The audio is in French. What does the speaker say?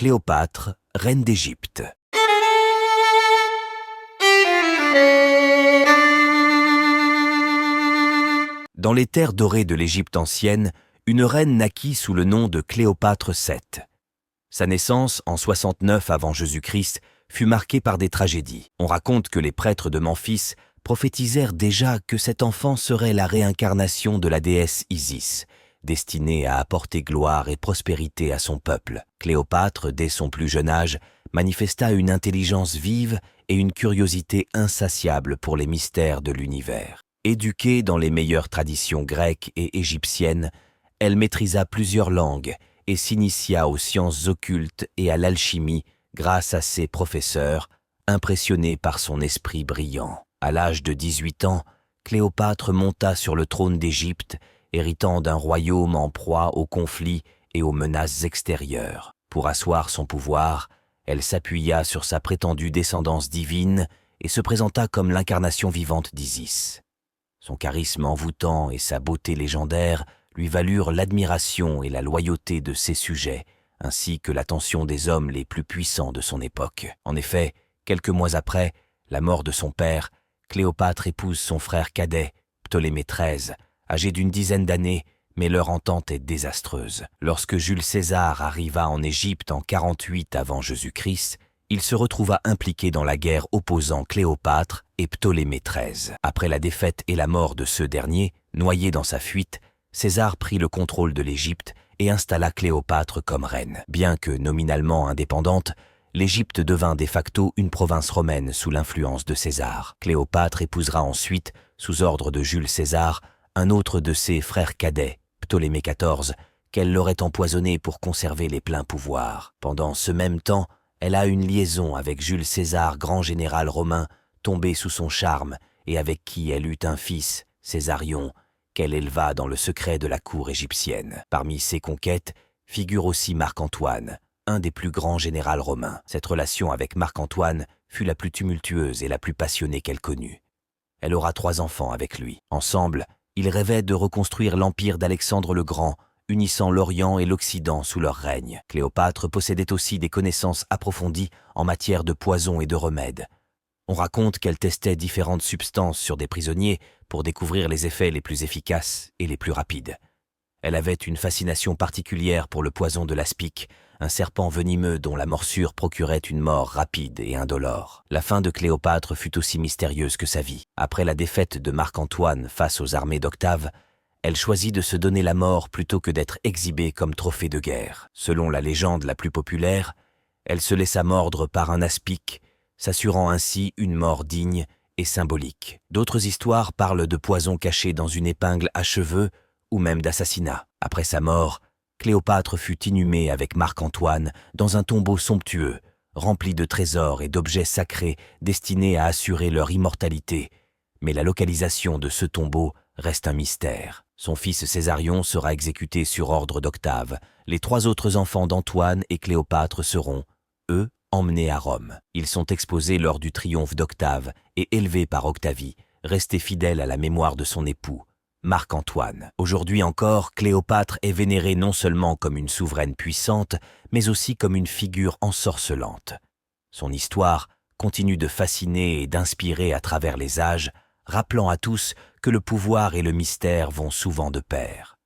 Cléopâtre, reine d'Égypte. Dans les terres dorées de l'Égypte ancienne, une reine naquit sous le nom de Cléopâtre VII. Sa naissance, en 69 avant Jésus-Christ, fut marquée par des tragédies. On raconte que les prêtres de Memphis prophétisèrent déjà que cet enfant serait la réincarnation de la déesse Isis, destinée à apporter gloire et prospérité à son peuple. Cléopâtre, dès son plus jeune âge, manifesta une intelligence vive et une curiosité insatiable pour les mystères de l'univers. Éduquée dans les meilleures traditions grecques et égyptiennes, elle maîtrisa plusieurs langues et s'initia aux sciences occultes et à l'alchimie grâce à ses professeurs, impressionnés par son esprit brillant. À l'âge de 18 ans, Cléopâtre monta sur le trône d'Égypte, héritant d'un royaume en proie aux conflits et aux menaces extérieures. Pour asseoir son pouvoir, elle s'appuya sur sa prétendue descendance divine et se présenta comme l'incarnation vivante d'Isis. Son charisme envoûtant et sa beauté légendaire lui valurent l'admiration et la loyauté de ses sujets, ainsi que l'attention des hommes les plus puissants de son époque. En effet, quelques mois après la mort de son père, Cléopâtre épouse son frère cadet, Ptolémée XIII, âgé d'une dizaine d'années, mais leur entente est désastreuse. Lorsque Jules César arriva en Égypte en 48 avant Jésus-Christ, il se retrouva impliqué dans la guerre opposant Cléopâtre et Ptolémée XIII. Après la défaite et la mort de ce dernier, noyé dans sa fuite, César prit le contrôle de l'Égypte et installa Cléopâtre comme reine. Bien que nominalement indépendante, l'Égypte devint de facto une province romaine sous l'influence de César. Cléopâtre épousera ensuite, sous ordre de Jules César, un autre de ses frères cadets, Ptolémée XIV, qu'elle l'aurait empoisonné pour conserver les pleins pouvoirs. Pendant ce même temps, elle a une liaison avec Jules César, grand général romain, tombé sous son charme et avec qui elle eut un fils, Césarion, qu'elle éleva dans le secret de la cour égyptienne. Parmi ses conquêtes figure aussi Marc-Antoine, un des plus grands généraux romains. Cette relation avec Marc-Antoine fut la plus tumultueuse et la plus passionnée qu'elle connut. Elle aura 3 enfants avec lui. Ensemble, ils rêvaient de reconstruire l'empire d'Alexandre le Grand, unissant l'Orient et l'Occident sous leur règne. Cléopâtre possédait aussi des connaissances approfondies en matière de poison et de remèdes. On raconte qu'elle testait différentes substances sur des prisonniers pour découvrir les effets les plus efficaces et les plus rapides. Elle avait une fascination particulière pour le poison de l'aspic, un serpent venimeux dont la morsure procurait une mort rapide et indolore. La fin de Cléopâtre fut aussi mystérieuse que sa vie. Après la défaite de Marc-Antoine face aux armées d'Octave, elle choisit de se donner la mort plutôt que d'être exhibée comme trophée de guerre. Selon la légende la plus populaire, elle se laissa mordre par un aspic, s'assurant ainsi une mort digne et symbolique. D'autres histoires parlent de poison caché dans une épingle à cheveux ou même d'assassinat. Après sa mort, Cléopâtre fut inhumée avec Marc-Antoine dans un tombeau somptueux, rempli de trésors et d'objets sacrés destinés à assurer leur immortalité. Mais la localisation de ce tombeau reste un mystère. Son fils Césarion sera exécuté sur ordre d'Octave. Les 3 autres enfants d'Antoine et Cléopâtre seront, eux, emmenés à Rome. Ils sont exposés lors du triomphe d'Octave et élevés par Octavie, restés fidèles à la mémoire de son époux, Marc-Antoine. Aujourd'hui encore, Cléopâtre est vénérée non seulement comme une souveraine puissante, mais aussi comme une figure ensorcelante. Son histoire continue de fasciner et d'inspirer à travers les âges, rappelant à tous que le pouvoir et le mystère vont souvent de pair.